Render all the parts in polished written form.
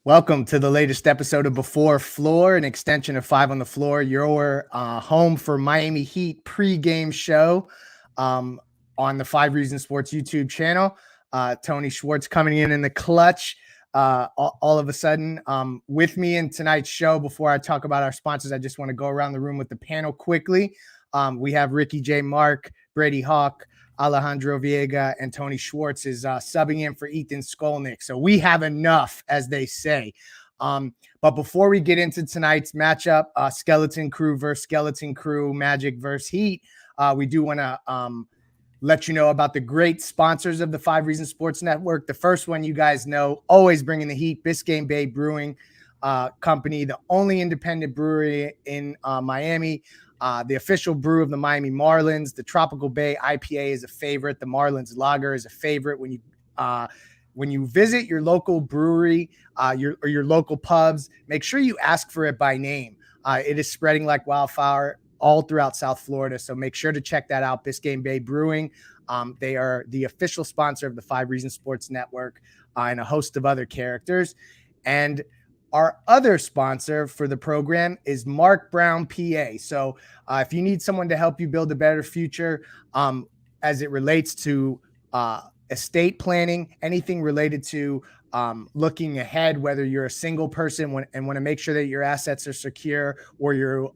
Welcome to the latest episode of Before Floor, an extension of Five on the Floor, your home for Miami Heat pregame show on the Five Reasons Sports YouTube channel. Tony Schwartz coming in the clutch all of a sudden. With me in tonight's show, before I talk about our sponsors, I just want to go around the room with the panel quickly. We have Ricky J. Mark, Brady Hawk, Alejandro Viega, and Tony Schwartz is subbing in for Ethan Skolnick. So we have enough, as they say. But before we get into tonight's matchup, Skeleton Crew versus Skeleton Crew, Magic versus Heat, we do want to let you know about the great sponsors of the Five Reasons Sports Network. The first one you guys know, always bringing the heat, Biscayne Bay Brewing Company, the only independent brewery in Miami. The official brew of the Miami Marlins. The Tropical Bay IPA is a favorite. The Marlins Lager is a favorite. When you visit your local brewery, your local pubs, make sure you ask for it by name. It is spreading like wildfire all throughout South Florida, so make sure to check that out. Biscayne Bay Brewing. They are the official sponsor of the Five Reasons Sports Network and a host of other characters. And our other sponsor for the program is Mark Brown PA. So if you need someone to help you build a better future as it relates to estate planning, anything related to looking ahead, whether you're a single person and want to make sure that your assets are secure, or you're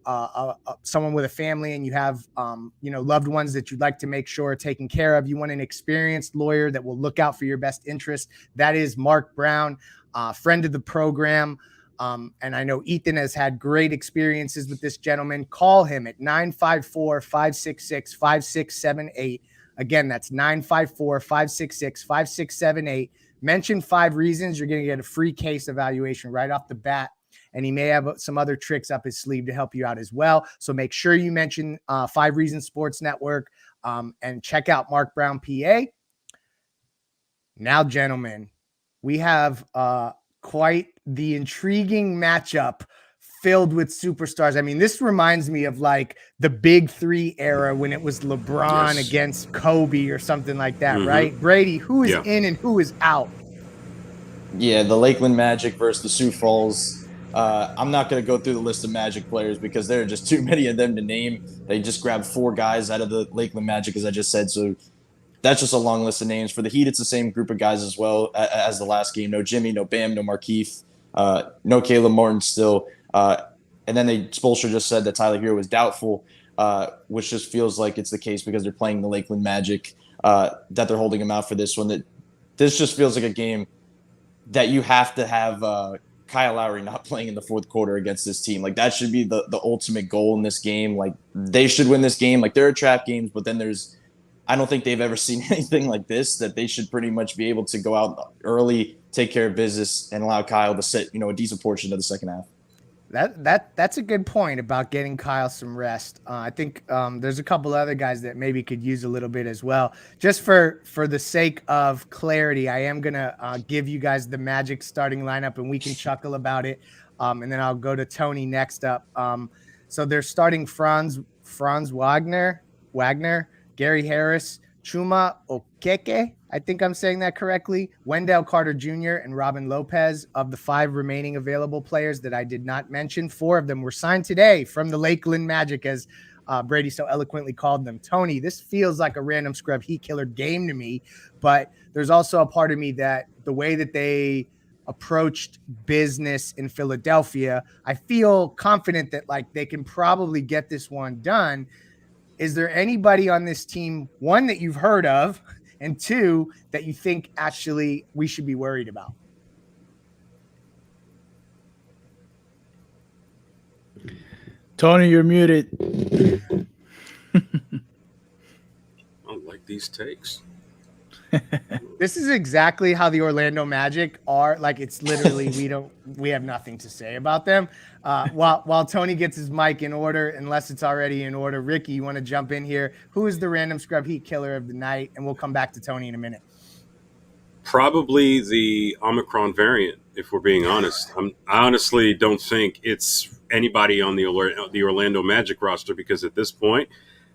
someone with a family and you have loved ones that you'd like to make sure are taken care of, you want an experienced lawyer that will look out for your best interest, that is Mark Brown. Friend of the program. And I know Ethan has had great experiences with this gentleman. Call him at 954-566-5678. Again, that's 954-566-5678. Mention Five Reasons. You're going to get a free case evaluation right off the bat. And he may have some other tricks up his sleeve to help you out as well. So make sure you mention Five Reasons Sports Network and check out Mark Brown PA. Now, gentlemen, we have quite the intriguing matchup filled with superstars. I mean, this reminds me of like the Big Three era when it was LeBron against Kobe or something like that, right? Brady, who is in and who is out? Yeah, the Lakeland Magic versus the Sioux Falls. I'm not going to go through the list of Magic players because there are just too many of them to name. They just grabbed 4 guys out of the Lakeland Magic, as I just said, so that's just a long list of names. For the Heat, it's the same group of guys as well as the last game. No Jimmy, no Bam, no Markeith, no Caleb Martin still. And then Spoelstra just said that Tyler Hero was doubtful, which just feels like it's the case because they're playing the Lakeland Magic, that they're holding him out for this one. This just feels like a game that you have to have Kyle Lowry not playing in the fourth quarter against this team. Like, that should be the ultimate goal in this game. Like, they should win this game. Like, there are trap games, but then I don't think they've ever seen anything like this, that they should pretty much be able to go out early, take care of business, and allow Kyle to sit, a decent portion of the second half. That's a good point about getting Kyle some rest. I think there's a couple other guys that maybe could use a little bit as well. Just for the sake of clarity, I am going to give you guys the Magic starting lineup, and we can chuckle about it. And then I'll go to Tony next up. So they're starting Franz Wagner, Gary Harris, Chuma Okeke, I think I'm saying that correctly, Wendell Carter Jr., and Robin Lopez. Of the 5 remaining available players that I did not mention, 4 of them were signed today from the Lakeland Magic, as Brady so eloquently called them. Tony, this feels like a random scrub heat killer game to me, but there's also a part of me that the way that they approached business in Philadelphia, I feel confident that like they can probably get this one done. Is there anybody on this team, 1, that you've heard of, and 2, that you think actually we should be worried about? Tony, you're muted. I don't like these takes. This is exactly how the Orlando Magic are. Like, it's literally we have nothing to say about them. While Tony gets his mic in order, unless it's already in order. Ricky, you want to jump in here? Who is the random scrub heat killer of the night? And we'll come back to Tony in a minute. Probably the Omicron variant, if we're being honest. I honestly don't think it's anybody on the Orlando Magic roster, because at this point,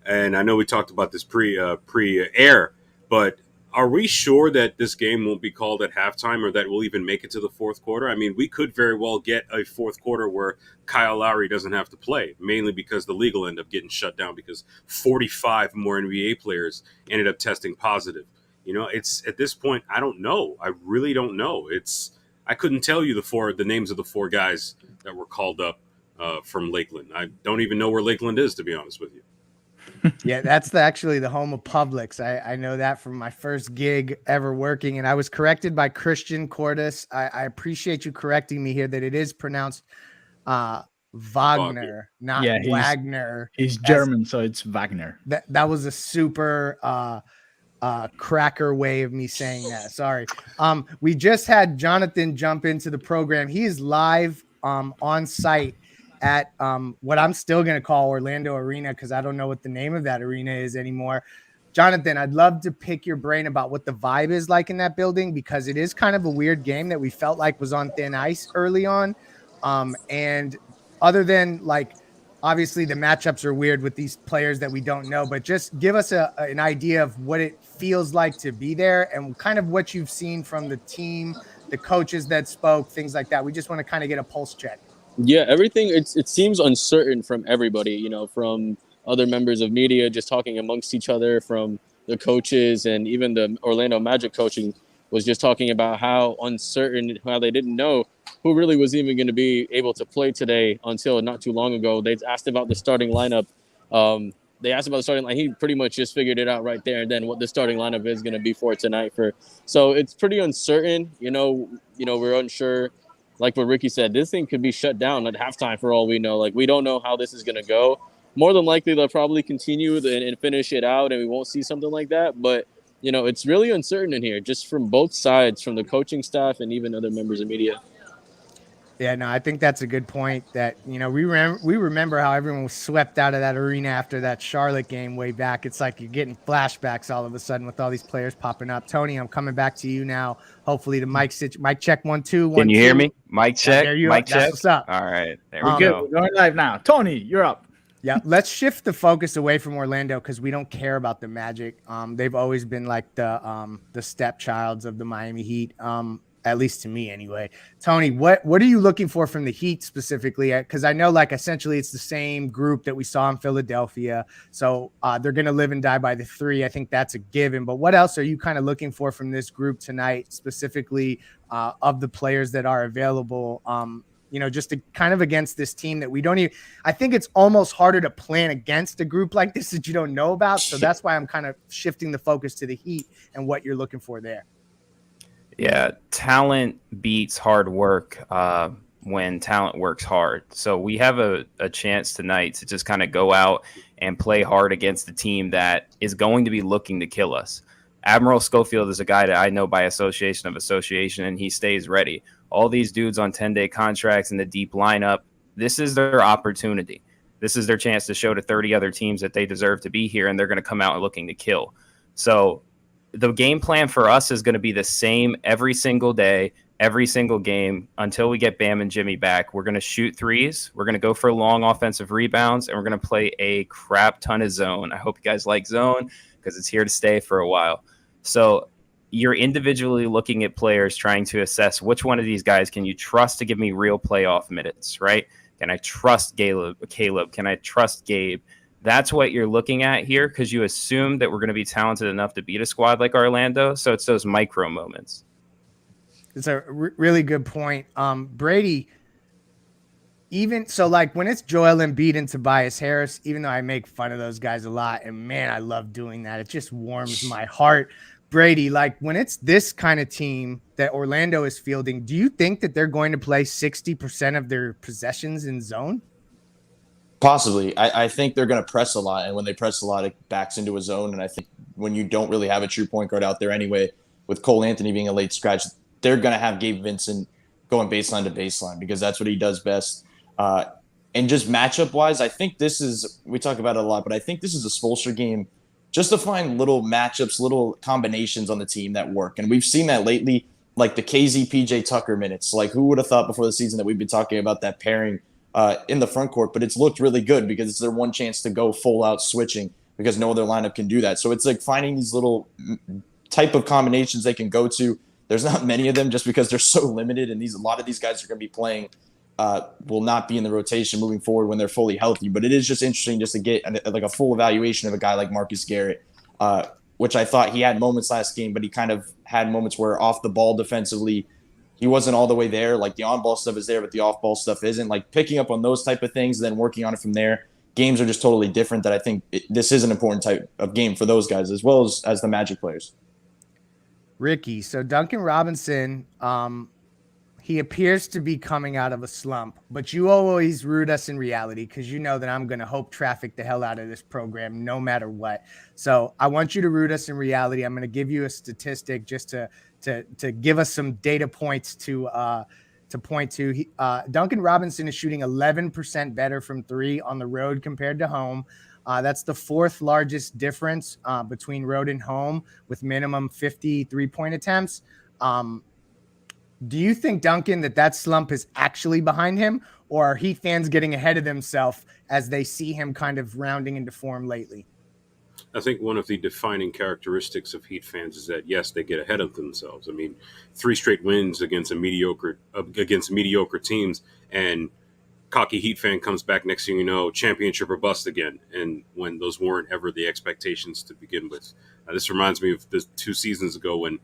and I know we talked about this pre-air, but Are we sure that this game won't be called at halftime or that we'll even make it to the fourth quarter? I mean, we could very well get a fourth quarter where Kyle Lowry doesn't have to play, mainly because the league will end up getting shut down because 45 more NBA players ended up testing positive. It's at this point, I don't know. I really don't know. I couldn't tell you the names of the 4 guys that were called up from Lakeland. I don't even know where Lakeland is, to be honest with you. Yeah, that's actually the home of Publix. I know that from my first gig ever working, and I was corrected by Christian Cordes. I appreciate you correcting me here that it is pronounced Wagner, not Wagner. He's German, so it's Wagner. That was a super cracker way of me saying that. Sorry. We just had Jonathan jump into the program. He is live on site at what I'm still going to call Orlando Arena because I don't know what the name of that arena is anymore. Jonathan, I'd love to pick your brain about what the vibe is like in that building because it is kind of a weird game that we felt like was on thin ice early on. And other than obviously the matchups are weird with these players that we don't know, but just give us an idea of what it feels like to be there and kind of what you've seen from the team, the coaches that spoke, things like that. We just want to kind of get a pulse check. Yeah, everything, it seems uncertain from everybody, from other members of media just talking amongst each other, from the coaches, and even the Orlando Magic coaching was just talking about how uncertain, how they didn't know who really was even going to be able to play today until not too long ago. They asked about the starting lineup. They asked about the starting line. He pretty much just figured it out right there and then what the starting lineup is going to be for tonight. So it's pretty uncertain. We're unsure. Like what Ricky said, this thing could be shut down at halftime for all we know. We don't know how this is going to go. More than likely, they'll probably continue and finish it out, and we won't see something like that. But, it's really uncertain in here, just from both sides, from the coaching staff and even other members of media. Yeah, no, I think that's a good point that, we remember how everyone was swept out of that arena after that Charlotte game way back. It's like you're getting flashbacks all of a sudden with all these players popping up. Tony, I'm coming back to you now. Hopefully the mic check 1 2 1. Can you hear me? Mic check. There you mic are. check. That's what's up. All right. There We're we good. go. We're going live now. Tony, you're up. Yeah, let's shift the focus away from Orlando because we don't care about the Magic. They've always been like the stepchilds of the Miami Heat. At least to me anyway. Tony, what are you looking for from the Heat specifically? Because I know essentially it's the same group that we saw in Philadelphia. So they're going to live and die by the 3. I think that's a given. But what else are you kind of looking for from this group tonight, specifically of the players that are available? Just to kind of against this team that we don't even, I think it's almost harder to plan against a group like this that you don't know about. So that's why I'm kind of shifting the focus to the Heat and what you're looking for there. Yeah, talent beats hard work when talent works hard. So we have a chance tonight to just kind of go out and play hard against the team that is going to be looking to kill us. Admiral Schofield is a guy that I know by association, and he stays ready. All these dudes on 10-day contracts in the deep lineup, this is their opportunity. This is their chance to show to 30 other teams that they deserve to be here, and they're going to come out looking to kill. So the game plan for us is going to be the same every single day, every single game until we get Bam and Jimmy back. We're going to shoot threes. We're going to go for long offensive rebounds, and we're going to play a crap ton of zone. I hope you guys like zone because it's here to stay for a while. So you're individually looking at players trying to assess which one of these guys can you trust to give me real playoff minutes, right? Can I trust Caleb? Can I trust Gabe? That's what you're looking at here because you assume that we're going to be talented enough to beat a squad like Orlando. So it's those micro moments. It's a really good point. Brady, even so, when it's Joel Embiid and Tobias Harris, even though I make fun of those guys a lot, and man, I love doing that. It just warms my heart. Brady, when it's this kind of team that Orlando is fielding, do you think that they're going to play 60% of their possessions in zone? Possibly. I think they're going to press a lot, and when they press a lot, it backs into a zone. And I think when you don't really have a true point guard out there anyway, with Cole Anthony being a late scratch, they're going to have Gabe Vincent going baseline to baseline because that's what he does best. And just matchup-wise, I think this is – we talk about it a lot, but I think this is a Spoelstra game just to find little matchups, little combinations on the team that work. And we've seen that lately, like the KZ PJ Tucker minutes. Who would have thought before the season that we'd be talking about that pairing in the front court, but it's looked really good because it's their one chance to go full out switching because no other lineup can do that. So it's finding these little type of combinations they can go to. There's not many of them just because they're so limited, and a lot of these guys are going to be playing will not be in the rotation moving forward when they're fully healthy. But it is just interesting just to get like a full evaluation of a guy like Marcus Garrett, which I thought he had moments last game, but he kind of had moments where off the ball defensively, he wasn't all the way there. Like the on-ball stuff is there, but the off-ball stuff isn't. Like picking up on those type of things, then working on it from there. Games are just totally different. That I think this is an important type of game for those guys as well as the Magic players. Ricky, so Duncan Robinson, he appears to be coming out of a slump, but you always root us in reality because you know that I'm going to hope traffic the hell out of this program no matter what. So I want you to root us in reality. I'm going to give you a statistic just to give us some data points to point to. Duncan Robinson is shooting 11% better from three on the road compared to home. That's the fourth largest difference between road and home with minimum 50 3-point attempts. Do you think, Duncan, that slump is actually behind him, or are Heat fans getting ahead of themselves as they see him kind of rounding into form lately? I think one of the defining characteristics of Heat fans is that, yes, they get ahead of themselves. I mean, 3 straight wins against mediocre teams, and cocky Heat fan comes back next thing you know, championship or bust again. And when those weren't ever the expectations to begin with. This reminds me of the 2 seasons ago when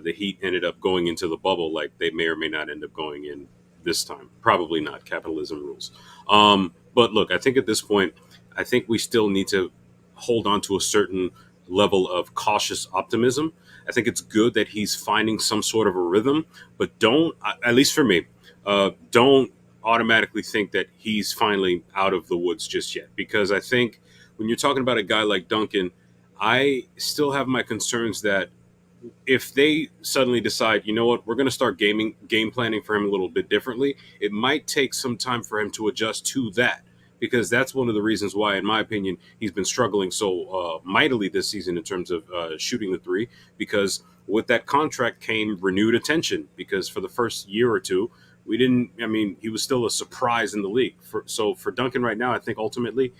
the Heat ended up going into the bubble, like they may or may not end up going in this time. Probably not. Capitalism rules. But look, I think at this point, I think we still need to hold on to a certain level of cautious optimism. I think it's good that he's finding some sort of a rhythm, but don't, at least for me, don't automatically think that he's finally out of the woods just yet. Because I think when you're talking about a guy like Duncan, I still have my concerns that if they suddenly decide, you know what, we're going to start game planning for him a little bit differently, it might take some time for him to adjust to that. Because that's one of the reasons why, in my opinion, he's been struggling so mightily this season in terms of shooting the three. Because with that contract came renewed attention. Because for the first year or two, he was still a surprise in the league. So for Duncan right now, I think ultimately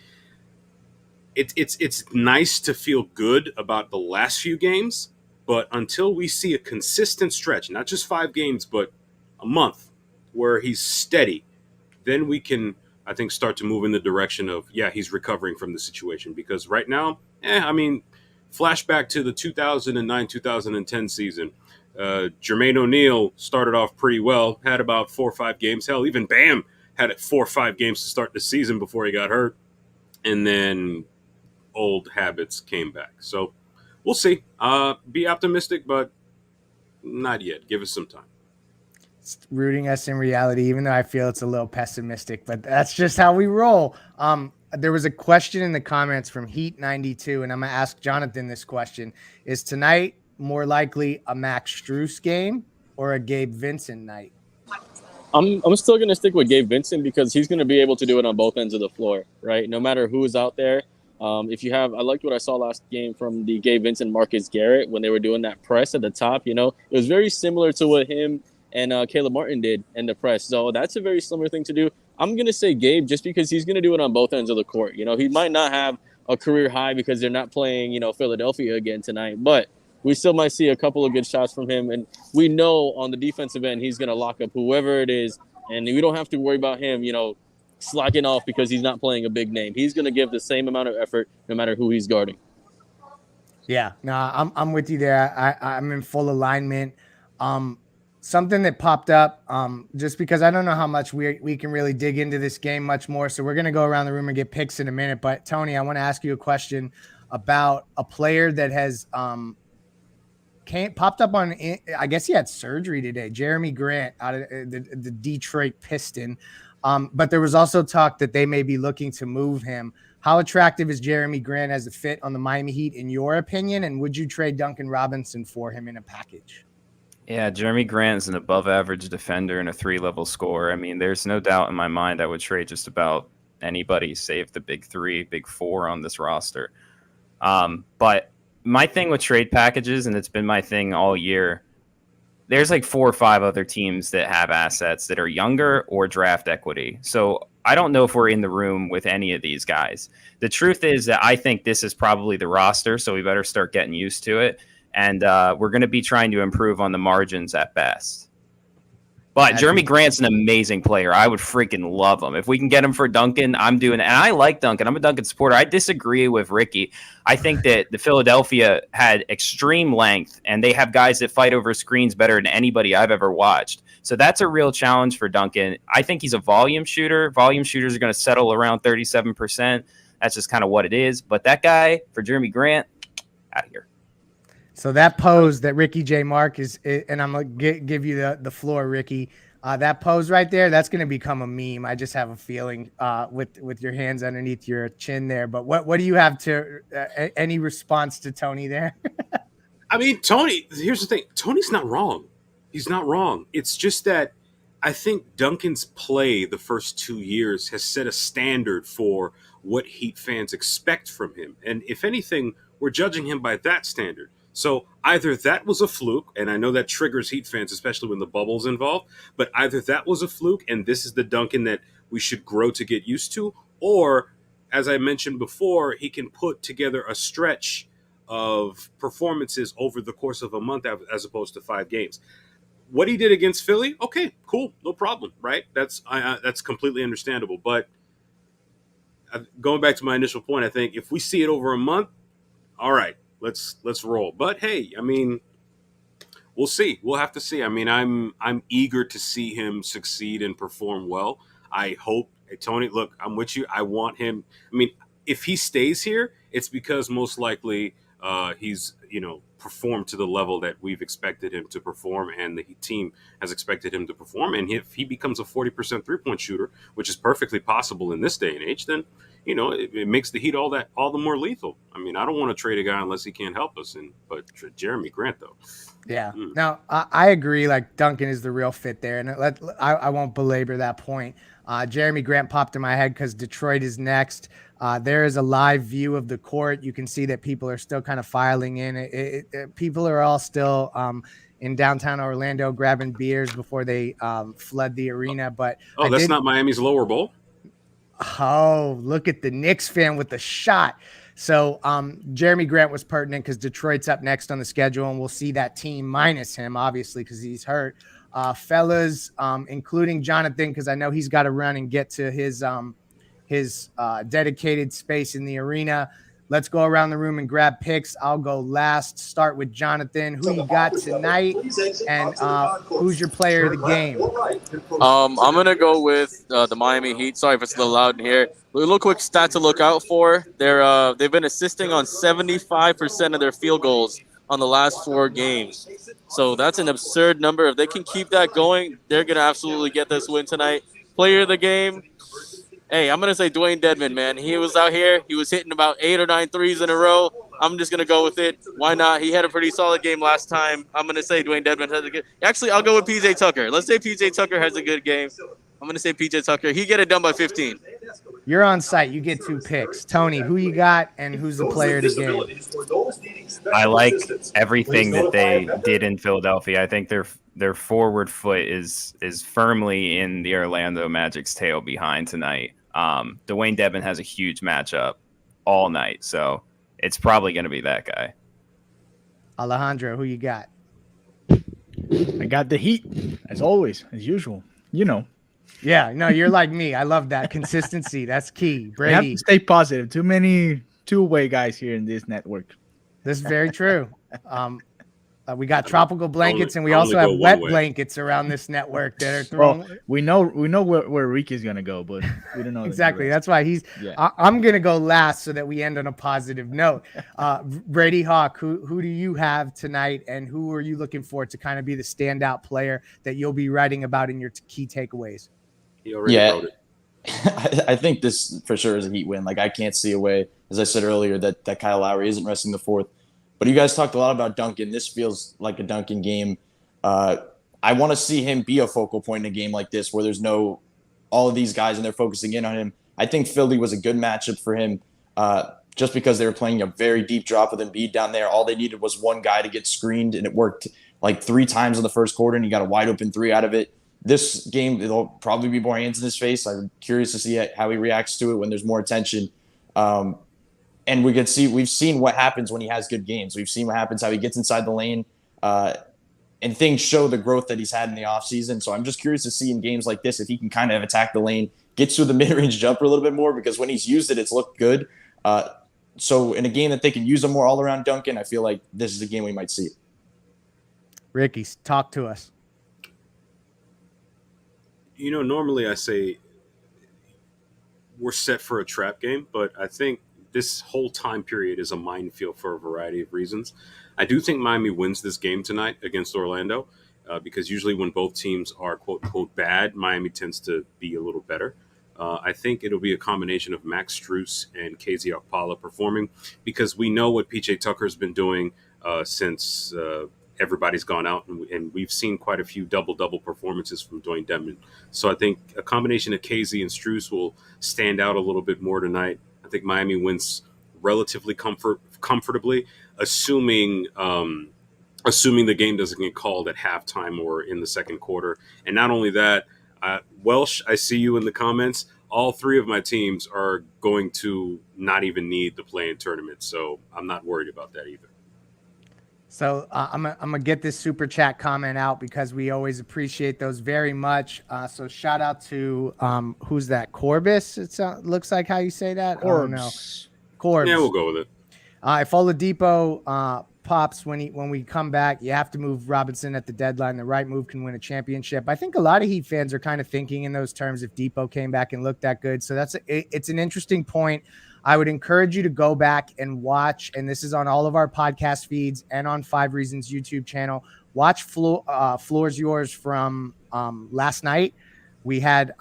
it's nice to feel good about the last few games. But until we see a consistent stretch, not just 5 games, but a month where he's steady, then we can, I think, start to move in the direction of, yeah, he's recovering from the situation. Because right now, flashback to the 2009-2010 season. Jermaine O'Neal started off pretty well, had about 4 or 5 games. Hell, even Bam had 4 or 5 games to start the season before he got hurt. And then old habits came back. So we'll see. Be optimistic, but not yet. Give us some time. It's rooting us in reality, even though I feel it's a little pessimistic, but that's just how we roll. There was a question in the comments from Heat92, and I'm going to ask Jonathan this question. Is tonight more likely a Max Strus game or a Gabe Vincent night? I'm still going to stick with Gabe Vincent because he's going to be able to do it on both ends of the floor, right? No matter who's out there. I liked what I saw last game from the Gabe Vincent, Marcus Garrett when they were doing that press at the top. You know, it was very similar to what him and Caleb Martin did in the press. So that's a very similar thing to do. I'm going to say Gabe just because he's going to do it on both ends of the court. You know, he might not have a career high because they're not playing, Philadelphia again tonight, but we still might see a couple of good shots from him. And we know on the defensive end, he's going to lock up whoever it is. And we don't have to worry about him, slacking off because he's not playing a big name. He's going to give the same amount of effort no matter who he's guarding. Yeah, no, I'm with you there. I'm in full alignment. Something that popped up, just because I don't know how much we can really dig into this game much more. So we're going to go around the room and get picks in a minute. But Tony, I want to ask you a question about a player that has popped up on, I guess he had surgery today, Jeremy Grant out of the Detroit Piston. But there was also talk that they may be looking to move him. How attractive is Jeremy Grant as a fit on the Miami Heat, in your opinion? And would you trade Duncan Robinson for him in a package? Yeah, Jeremy Grant is an above-average defender and a 3-level scorer. I mean, there's no doubt in my mind I would trade just about anybody save the big 3, big 4 on this roster. But my thing with trade packages, and it's been my thing all year, there's like 4 or 5 other teams that have assets that are younger or draft equity. So I don't know if we're in the room with any of these guys. The truth is that I think this is probably the roster, so we better start getting used to it. and we're going to be trying to improve on the margins at best. But Jeremy Grant's an amazing player. I would freaking love him. If we can get him for Duncan, I'm doing it. And I like Duncan. I'm a Duncan supporter. I disagree with Ricky. I think that the Philadelphia had extreme length, and they have guys that fight over screens better than anybody I've ever watched. So that's a real challenge for Duncan. I think he's a volume shooter. Volume shooters are going to settle around 37%. That's just kind of what it is. But that guy, for Jeremy Grant, out of here. So that pose that Ricky J. Mark is, and I'm going to give you the floor, Ricky. That pose right there, that's going to become a meme. I just have a feeling with your hands underneath your chin there. But what do you have to any response to Tony there? I mean, Tony, here's the thing. Tony's not wrong. He's not wrong. It's just that I think Duncan's play the first 2 years has set a standard for what Heat fans expect from him. And if anything, we're judging him by that standard. So either that was a fluke, and I know that triggers Heat fans, especially when the bubble's involved, but either that was a fluke and this is the Duncan that we should grow to get used to, or, as I mentioned before, he can put together a stretch of performances over the course of a month as opposed to 5 games. What he did against Philly, okay, cool, no problem, right? That's completely understandable. But going back to my initial point, I think if we see it over a month, all right, let's roll. But hey, I mean, we'll see. We'll have to see. I mean, I'm eager to see him succeed and perform well. I hope. Hey, Tony, look, I'm with you. I want him. I mean, if he stays here, it's because most likely he's performed to the level that we've expected him to perform, and the team has expected him to perform. And if he becomes a 40% 3-point shooter, which is perfectly possible in this day and age, then it makes the Heat all the more lethal. I mean, I don't want to trade a guy unless he can't help us. But Jeremy Grant, though. Yeah. Now, I agree. Like, Duncan is the real fit there. And I won't belabor that point. Jeremy Grant popped in my head because Detroit is next. There is a live view of the court. You can see that people are still kind of filing in. People are all still in downtown Orlando grabbing beers before they flood the arena. But that's not Miami's lower bowl? Oh, look at the Knicks fan with the shot. So Jeremy Grant was pertinent because Detroit's up next on the schedule, and we'll see that team minus him, obviously, because he's hurt. Fellas, including Jonathan, because I know he's got to run and get to his dedicated space in the arena. Let's go around the room and grab picks. I'll go last. Start with Jonathan. Who you got tonight, and who's your player of the game? I'm gonna go with the Miami Heat. Sorry if it's a little loud in here. A little quick stat to look out for. They've been assisting on 75% of their field goals on the last 4 games. So that's an absurd number. If they can keep that going, they're gonna absolutely get this win tonight. Player of the game. Hey, I'm going to say Dwayne Dedmon, man. He was out here. He was hitting about 8 or 9 threes in a row. I'm just going to go with it. Why not? He had a pretty solid game last time. I'm going to say Dwayne Dedmon has a good – actually, I'll go with P.J. Tucker. Let's say P.J. Tucker has a good game. I'm going to say P.J. Tucker. He get it done by 15. You're on site. You get 2 picks. Tony, who you got and who's the player of the game? I like everything that they did in Philadelphia. I think their forward foot is firmly in the Orlando Magic's tail behind tonight. Dwayne Dedmon has a huge matchup all night, so it's probably going to be that guy. Alejandro, who you got? I got the Heat, as always, as usual. Yeah, no, you're like me. I love that consistency. That's key. Brady, you have to stay positive. Too many two-way guys here in this network. This is very true. We got tropical blankets, and we also have wet blankets around this network that are thrown. Well, we know where Ricky's gonna go, but we don't know exactly. That's why I'm gonna go last so that we end on a positive note. Brady Hawk, who do you have tonight, and who are you looking for to kind of be the standout player that you'll be writing about in your key takeaways? He already wrote it. I think this for sure is a Heat win. Like, I can't see a way, as I said earlier, that Kyle Lowry isn't resting the fourth. But you guys talked a lot about Duncan. This feels like a Duncan game. I want to see him be a focal point in a game like this where there's all of these guys and they're focusing in on him. I think Philly was a good matchup for him just because they were playing a very deep drop with Embiid down there. All they needed was one guy to get screened, and it worked like 3 times in the first quarter, and he got a wide open 3 out of it. This game, there'll probably be more hands in his face. I'm curious to see how he reacts to it when there's more attention. and we've seen what happens when he has good games. We've seen what happens, how he gets inside the lane, and things show the growth that he's had in the offseason. So I'm just curious to see in games like this if he can kind of attack the lane, get to the mid-range jumper a little bit more, because when he's used it, it's looked good. So in a game that they can use him more all around Duncan, I feel like this is a game we might see. Ricky, talk to us. Normally I say we're set for a trap game, but I think this whole time period is a minefield for a variety of reasons. I do think Miami wins this game tonight against Orlando because usually when both teams are quote unquote bad, Miami tends to be a little better. I think it'll be a combination of Max Strus and KZ Okpala performing, because we know what PJ Tucker's been doing since everybody's gone out, and we've seen quite a few double-double performances from Dwayne Dedmon. So I think a combination of KZ and Strus will stand out a little bit more tonight. I think Miami wins relatively comfortably, assuming the game doesn't get called at halftime or in the second quarter. And not only that, Welsh, I see you in the comments. All three of my teams are going to not even need the play-in tournament, so I'm not worried about that either. So I'm gonna get this super chat comment out because we always appreciate those very much. So shout out to who's that? Corbis. It looks like how you say that. Corbs. Oh, no. Corbs. Yeah, we'll go with it. If Oladipo pops when we come back, you have to move Robinson at the deadline. The right move can win a championship. I think a lot of Heat fans are kind of thinking in those terms if Depot came back and looked that good. So it's an interesting point. I would encourage you to go back and watch, and this is on all of our podcast feeds and on 5 Reasons YouTube channel. Watch Floor's Yours from last night. We had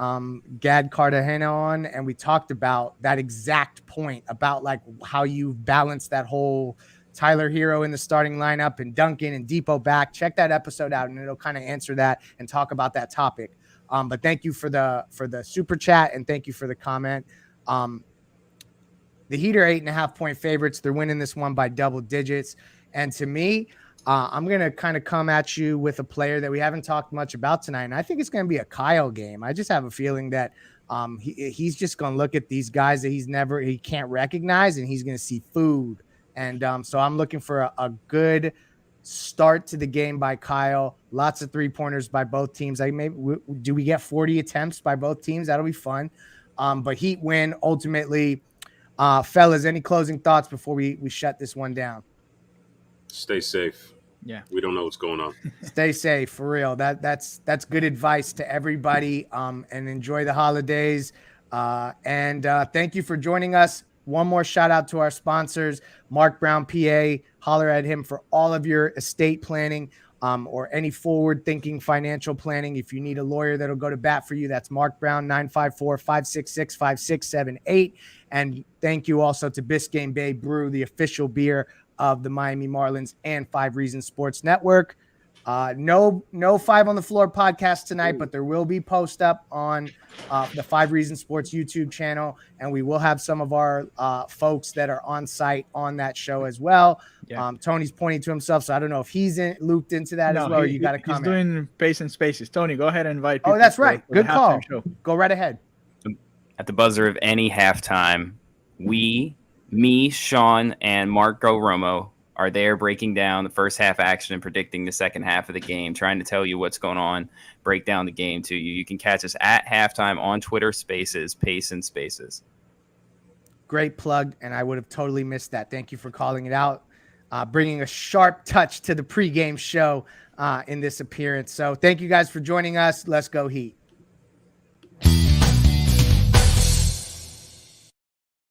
Gad Cartagena on, and we talked about that exact point about like how you balance that whole Tyler Hero in the starting lineup and Duncan and Depot back. Check that episode out, and it'll kind of answer that and talk about that topic. But thank you for the super chat, and thank you for the comment. The Heat are 8.5-point favorites. They're winning this one by double digits. And to me, I'm going to kind of come at you with a player that we haven't talked much about tonight. And I think it's going to be a Kyle game. I just have a feeling that he's just going to look at these guys that he can't recognize, and he's going to see food. And so I'm looking for a good start to the game by Kyle. Lots of 3-pointers by both teams. Do we get 40 attempts by both teams? That'll be fun. But Heat win ultimately. Fellas, any closing thoughts before we shut this one down? Stay safe. Yeah. We don't know what's going on. Stay safe, for real. That's good advice to everybody. And enjoy the holidays. And thank you for joining us. One more shout out to our sponsors, Mark Brown, PA. Holler at him for all of your estate planning or any forward-thinking financial planning. If you need a lawyer that'll go to bat for you, that's Mark Brown, 954-566-5678. And thank you also to Biscayne Bay Brew, the official beer of the Miami Marlins and 5 Reasons Sports Network. No 5 on the Floor podcast tonight, but there will be post up on the 5 Reasons Sports YouTube channel, and we will have some of our folks that are on site on that show as well. Yeah. Tony's pointing to himself, so I don't know if he's looped into that as well. You got to comment. He's doing Pace and Spaces. Tony, go ahead and invite people. Oh, that's right. Good call. Go right ahead. At the buzzer of any halftime, me, Sean, and Marco Romo are there breaking down the first half action and predicting the second half of the game, trying to tell you what's going on, break down the game to you. You can catch us at halftime on Twitter Spaces, Pace and Spaces. Great plug, and I would have totally missed that. Thank you for calling it out, bringing a sharp touch to the pregame show in this appearance. So thank you guys for joining us. Let's go Heat.